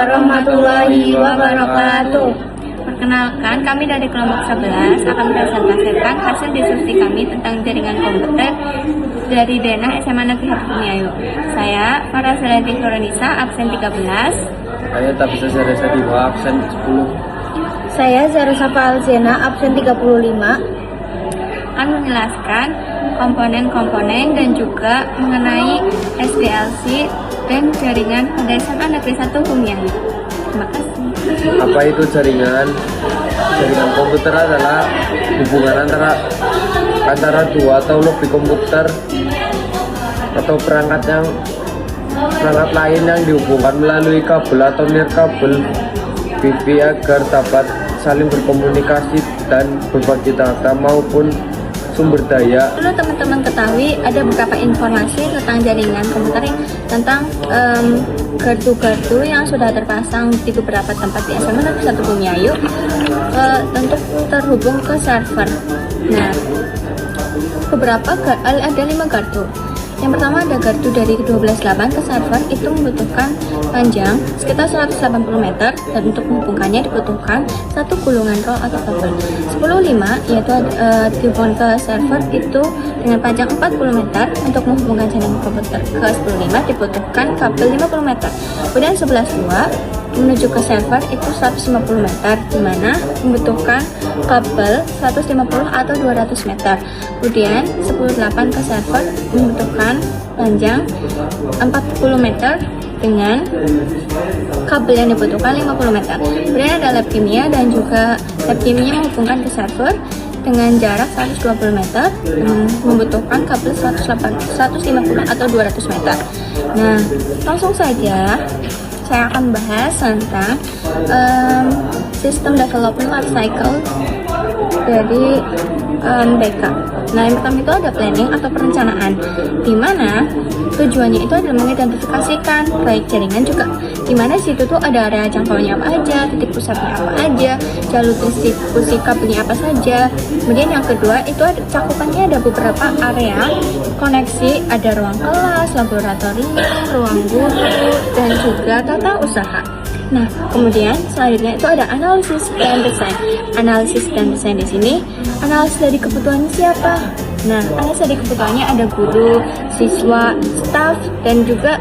warahmatullahi wabarakatuh. Perkenalkan, kami dari kelompok 11 akan mempresentasikan hasil diskusi kami tentang jaringan komputer dari Denah SMA Negeri Hartuniayu. Saya, Farah Zalati Florenisa, absen 13. Saya Tabisa Saresa Diwa, absen 10. Saya Zarusafa Alzena, absen 35. Akan menjelaskan komponen-komponen dan juga mengenai SDLC dan jaringan pada SMA Negeri 1 Humiayu. Terima kasih. Apa itu jaringan? Jaringan komputer adalah hubungan antara dua atau lebih komputer atau perangkat lain yang dihubungkan melalui kabel atau nirkabel Wi-Fi agar dapat saling berkomunikasi dan berbagi data maupun sumber daya. Perlu teman-teman ketahui ada beberapa informasi tentang jaringan komputer tentang gardu-gardu yang sudah terpasang di beberapa tempat di SMA Negeri 1 Humiayu untuk terhubung ke server. Nah, ada 5 gardu. Yang pertama ada gardu dari 12.8 ke server, itu membutuhkan panjang sekitar 180 meter dan untuk menghubungkannya dibutuhkan satu gulungan roll atau kabel. 10.5 yaitu dihubungkan ke server itu dengan panjang 40 meter. Untuk menghubungkan jaringan komputer ke 10.5 dibutuhkan kabel 50 meter. Kemudian 11.2 menuju ke server itu 150 meter, di mana membutuhkan kabel 150 atau 200 meter. Kemudian 10.8 ke server membutuhkan panjang 40 meter dengan kabel yang dibutuhkan 50 meter. Kemudian ada lab kimia dan juga lab kimia menghubungkan ke server dengan jarak 120 meter membutuhkan kabel 150 atau 200 meter. Nah, langsung saja saya akan bahas tentang sistem development life cycle dari BK. Nah, yang pertama itu ada planning atau perencanaan, di mana tujuannya itu adalah mengidentifikasikan proyek jaringan juga, di mana situ tuh ada area jangkauannya apa aja, titik pusatnya apa aja, jalur distribusi kabelnya apa saja. Kemudian yang kedua itu ada cakupannya, ada beberapa area koneksi, ada ruang kelas, laboratorium, ruang guru, dan juga tata usaha. Nah, kemudian selanjutnya itu ada analisis dan desain. Analisis dan desain di sini, analisis dari kebutuhan siapa? Nah, analisis dari kebutuhannya ada guru, siswa, staf, dan juga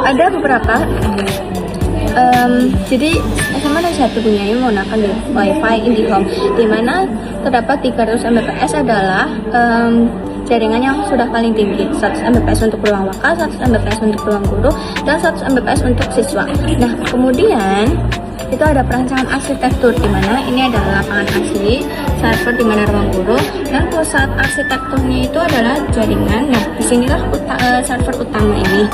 ada beberapa. Jadi SMA Negeri 1 Humiayu menggunakan Wi-Fi IndiHome, di mana terdapat 300 Mbps adalah jaringan yang sudah paling tinggi, 100 Mbps untuk ruang waka, 100 Mbps untuk ruang guru, dan 100 Mbps untuk siswa. Nah, kemudian itu ada perancangan arsitektur, di mana ini adalah lapangan asli, server di mana ruang guru, dan pusat arsitekturnya itu adalah jaringan. Nah, disinilah server utama ini.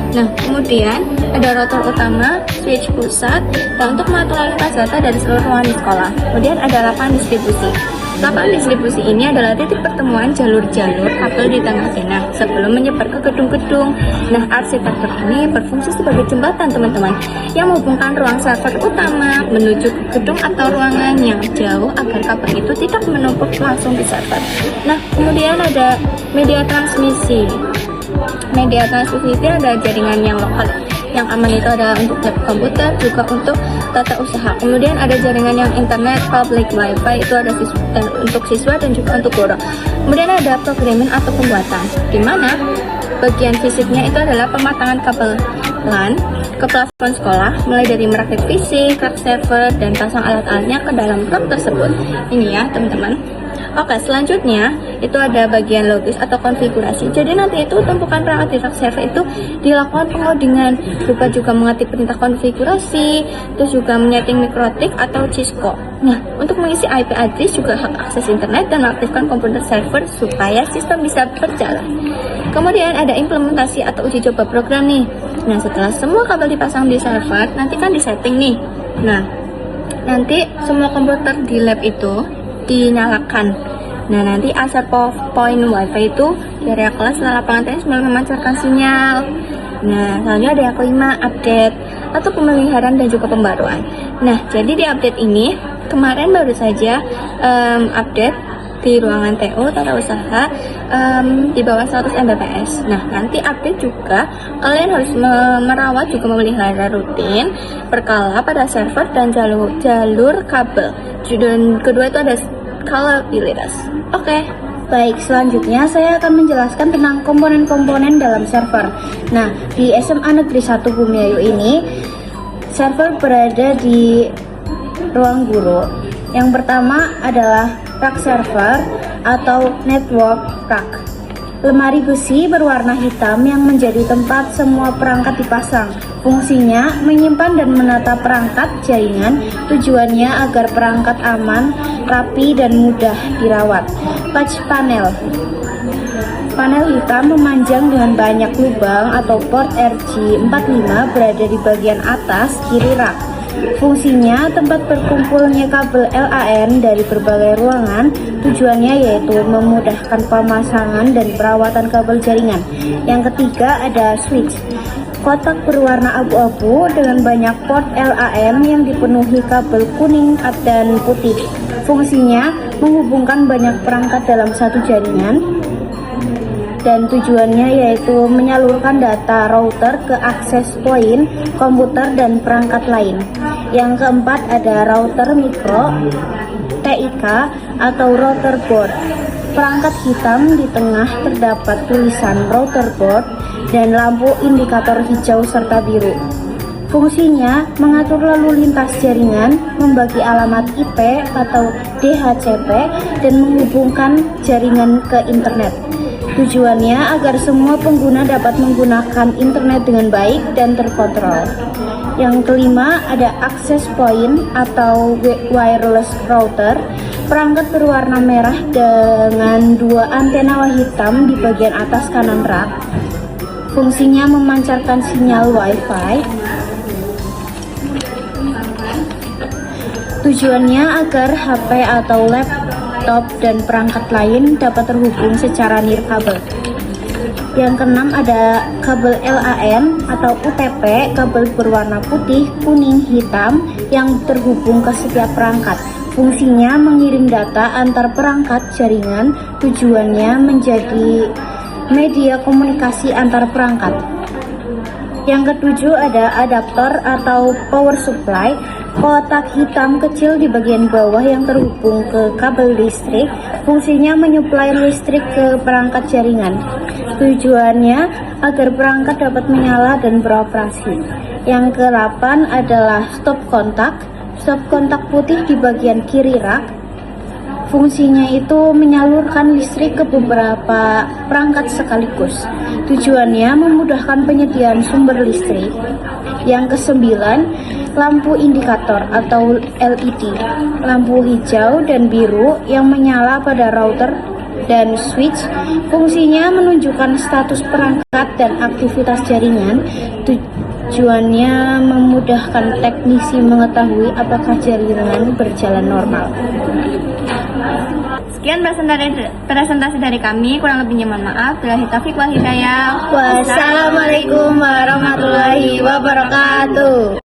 Nah, kemudian ada rotor utama, switch pusat, dan untuk mengatur lalu lintas data dari seluruh ruangan di sekolah. Kemudian ada lapangan distribusi. Lapangan distribusi ini adalah titik pertemuan jalur-jalur kabel di tengah-tengah sebelum menyebar ke gedung-gedung. Nah, arsitektur ini berfungsi sebagai jembatan, teman-teman, yang menghubungkan ruang server utama menuju ke gedung atau ruangan yang jauh agar kabel itu tidak menumpuk langsung di server. Nah, kemudian ada media transmisi. Media transmisi itu ada jaringan yang lokal, yang aman itu ada untuk lab komputer, juga untuk tata usaha. Kemudian ada jaringan yang internet, public wifi, itu ada untuk siswa dan juga untuk guru. Kemudian ada programming atau pembuatan, di mana bagian fisiknya itu adalah pematangan kabel LAN ke plafon sekolah, mulai dari merakit PC, crack server, dan pasang alat-alatnya ke dalam blok tersebut. Ini ya, teman-teman. Oke, selanjutnya itu ada bagian logis atau konfigurasi. Jadi nanti itu tumpukan perangkat di rak server itu dilakukan pengodingan, berupa juga mengetik perintah konfigurasi, terus juga menyeting mikrotik atau Cisco. Nah, untuk mengisi IP address juga hak akses internet dan mengaktifkan komputer server supaya sistem bisa berjalan. Kemudian ada implementasi atau uji coba program nih. Nah, setelah semua kabel dipasang di server, nanti kan disetting nih. Nah, nanti semua komputer di lab itu dinyalakan. Nah, nanti asal point wifi itu di area kelas setelah lapangan tenis mulai memancarkan sinyal. Nah, selanjutnya ada yang kelima, update atau pemeliharaan dan juga pembaruan. Nah, jadi di update ini kemarin baru saja update di ruangan TO tata usaha di bawah 100 Mbps. Nah, nanti update juga kalian harus merawat juga memelihara rutin berkala pada server dan jalur kabel. Dan kedua itu ada skalabilitas. Oke. Baik, selanjutnya saya akan menjelaskan tentang komponen-komponen dalam server. Nah, di SMA Negeri 1 Bumiayu ini, server berada di ruang guru. Yang pertama adalah rack server atau network rack. Lemari besi berwarna hitam yang menjadi tempat semua perangkat dipasang. Fungsinya menyimpan dan menata perangkat jaringan, tujuannya agar perangkat aman, rapi, dan mudah dirawat. Patch panel. Panel hitam memanjang dengan banyak lubang atau port RJ45 berada di bagian atas kiri rak. Fungsinya tempat berkumpulnya kabel LAN dari berbagai ruangan, tujuannya yaitu memudahkan pemasangan dan perawatan kabel jaringan. Yang ketiga ada switch. Kotak berwarna abu-abu dengan banyak port LAN yang dipenuhi kabel kuning dan putih. Fungsinya menghubungkan banyak perangkat dalam satu jaringan dan tujuannya yaitu menyalurkan data router ke access point, komputer, dan perangkat lain. Yang keempat ada router mikro, TIK atau router board. Perangkat hitam di tengah terdapat tulisan router board dan lampu indikator hijau serta biru. Fungsinya mengatur lalu lintas jaringan, membagi alamat IP atau DHCP, dan menghubungkan jaringan ke internet. Tujuannya agar semua pengguna dapat menggunakan internet dengan baik dan terkontrol. Yang kelima ada access point atau wireless router. Perangkat berwarna merah dengan dua antena hitam di bagian atas kanan rak. Fungsinya memancarkan sinyal Wi-Fi. Tujuannya agar HP atau laptop dan perangkat lain dapat terhubung secara nirkabel. Yang keenam ada kabel LAN atau UTP, kabel berwarna putih, kuning, hitam yang terhubung ke setiap perangkat. Fungsinya mengirim data antar perangkat jaringan, tujuannya menjadi media komunikasi antar perangkat. Yang ketujuh ada adaptor atau power supply, kotak hitam kecil di bagian bawah yang terhubung ke kabel listrik. Fungsinya menyuplai listrik ke perangkat jaringan. Tujuannya agar perangkat dapat menyala dan beroperasi. Yang ke-8 adalah stop kontak. Stop kontak putih di bagian kiri rak. Fungsinya itu menyalurkan listrik ke beberapa perangkat sekaligus. Tujuannya memudahkan penyediaan sumber listrik. Yang ke-9, lampu indikator atau LED. Lampu hijau dan biru yang menyala pada router dan switch. Fungsinya menunjukkan status perangkat dan aktivitas jaringan. Tujuannya memudahkan teknisi mengetahui apakah jaringan berjalan normal. Sekian presentasi dari kami, kurang lebihnya mohon maaf. Billahi taufiq wal hidayah. Wassalamualaikum warahmatullahi wabarakatuh.